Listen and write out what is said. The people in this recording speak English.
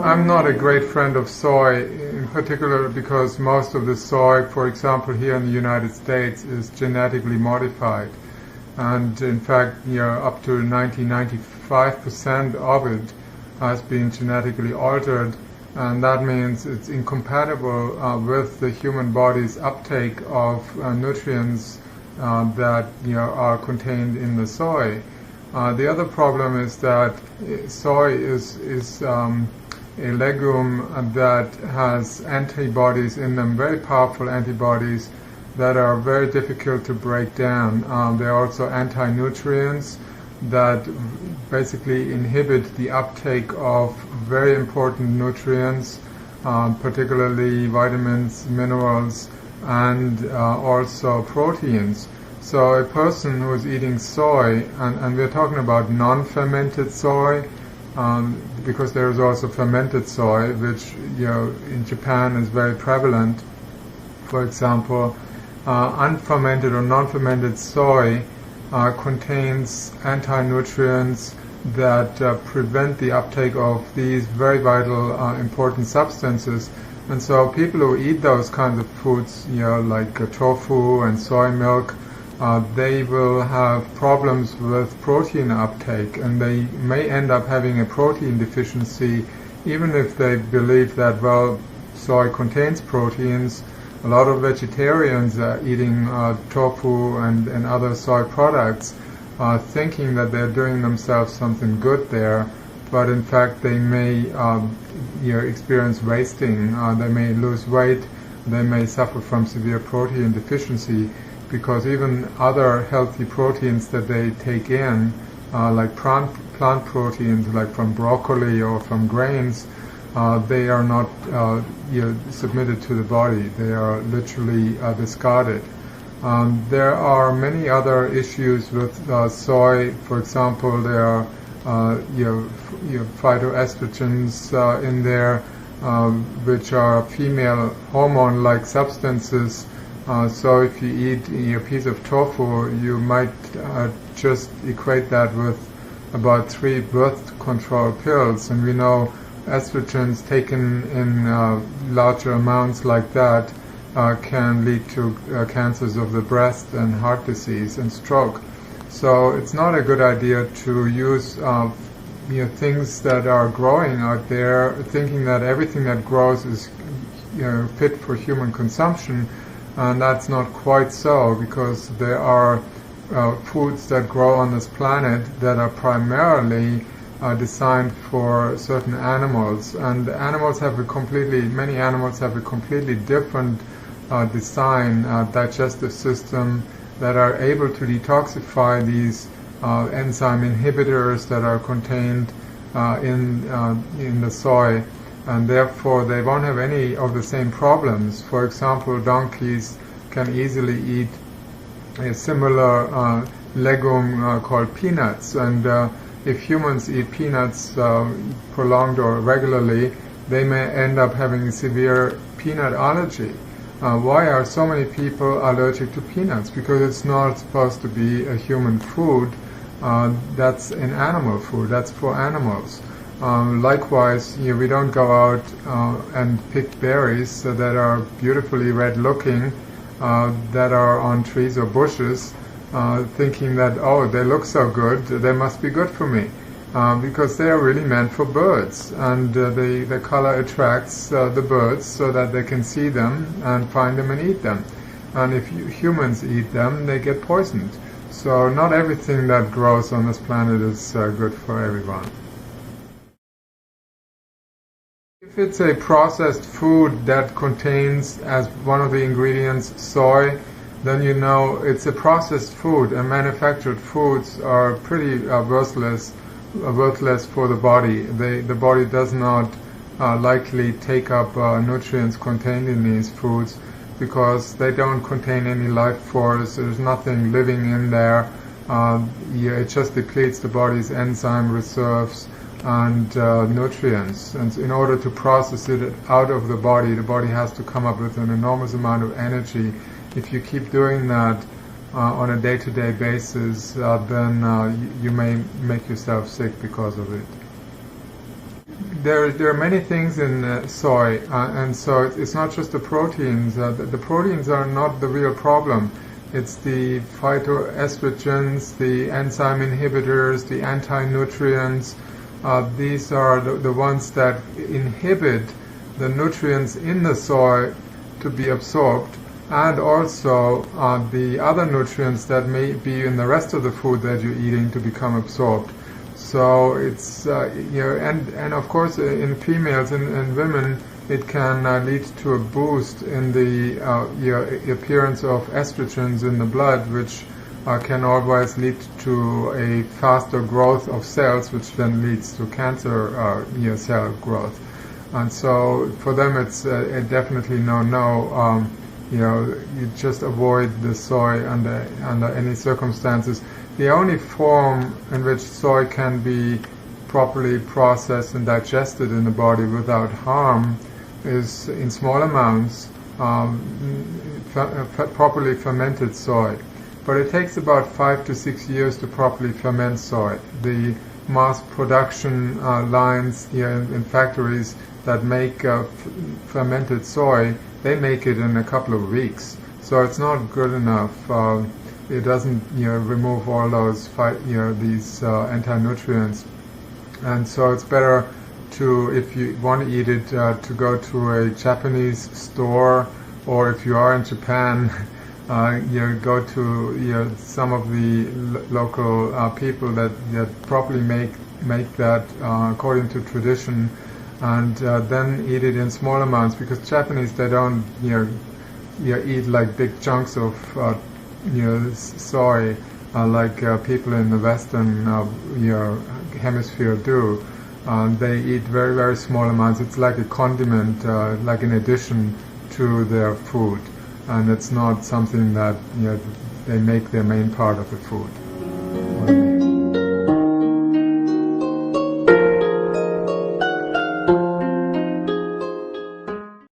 I'm not a great friend of soy, in particular because most of the soy, for example, here in the United States, is genetically modified. And in fact, up to 95% of it has been genetically altered, and that means it's incompatible with the human body's uptake of nutrients that are contained in the soy. The other problem is that soy is a legume that has antibodies in them, very powerful antibodies that are very difficult to break down. There are also anti-nutrients that basically inhibit the uptake of very important nutrients, particularly vitamins, minerals, and also proteins. So a person who is eating soy, and we're talking about non-fermented soy, because there is also fermented soy, which in Japan is very prevalent. For example, unfermented or non-fermented soy contains anti-nutrients that prevent the uptake of these very vital, important substances. And so people who eat those kinds of foods, like tofu and soy milk, they will have problems with protein uptake, and they may end up having a protein deficiency, even if they believe that, well, soy contains proteins. A lot of vegetarians are eating tofu and other soy products, thinking that they're doing themselves something good there, but in fact they may experience wasting. They may lose weight, they may suffer from severe protein deficiency, because even other healthy proteins that they take in, like plant proteins, like from broccoli or from grains, they are not submitted to the body. They are literally discarded. There are many other issues with soy. For example, there are phytoestrogens in there, which are female hormone-like substances. So if you eat a piece of tofu, you might just equate that with about 3 birth control pills. And we know estrogens taken in larger amounts like that can lead to cancers of the breast and heart disease and stroke. So it's not a good idea to use things that are growing out there, thinking that everything that grows is fit for human consumption. And that's not quite so, because there are foods that grow on this planet that are primarily designed for certain animals, and many animals have a completely different design, digestive system, that are able to detoxify these enzyme inhibitors that are contained in the soy, and therefore they won't have any of the same problems. For example, donkeys can easily eat a similar legume called peanuts, and if humans eat peanuts prolonged or regularly, they may end up having a severe peanut allergy. Why are so many people allergic to peanuts? Because it's not supposed to be a human food. That's an animal food. That's for animals. Likewise, we don't go out and pick berries that are beautifully red looking, that are on trees or bushes, thinking that, oh, they look so good, they must be good for me, because they are really meant for birds, and the color attracts the birds so that they can see them and find them and eat them. And if humans eat them, they get poisoned. So not everything that grows on this planet is good for everyone. If it's a processed food that contains as one of the ingredients soy, then you know it's a processed food, and manufactured foods are pretty worthless for the body. The body does not likely take up nutrients contained in these foods, because they don't contain any life force. There's nothing living in there. It just depletes the body's enzyme reserves and nutrients. And in order to process it out of the body has to come up with an enormous amount of energy. If you keep doing that on a day-to-day basis, then you may make yourself sick because of it. there are many things in soy, and so it's not just the proteins. The proteins are not the real problem. It's the phytoestrogens, the enzyme inhibitors, the anti-nutrients. These are the ones that inhibit the nutrients in the soy to be absorbed, and also the other nutrients that may be in the rest of the food that you're eating to become absorbed. So it's and of course in females and women it can lead to a boost in the appearance of estrogens in the blood, which can always lead to a faster growth of cells, which then leads to cancer cell growth. And so for them it's definitely no. You just avoid the soy under any circumstances. The only form in which soy can be properly processed and digested in the body without harm is in small amounts, properly fermented soy. But it takes about 5 to 6 years to properly ferment soy. The mass production lines in factories that make fermented soy, they make it in a couple of weeks. So it's not good enough. It doesn't remove all those these anti-nutrients. And so it's better to, if you want to eat it, to go to a Japanese store, or if you are in Japan, go to some of the local people that properly make that according to tradition, and then eat it in small amounts, because Japanese, they don't eat like big chunks of soy like people in the Western hemisphere do. They eat very, very small amounts. It's like a condiment, like an addition to their food, and it's not something that they make their main part of the food.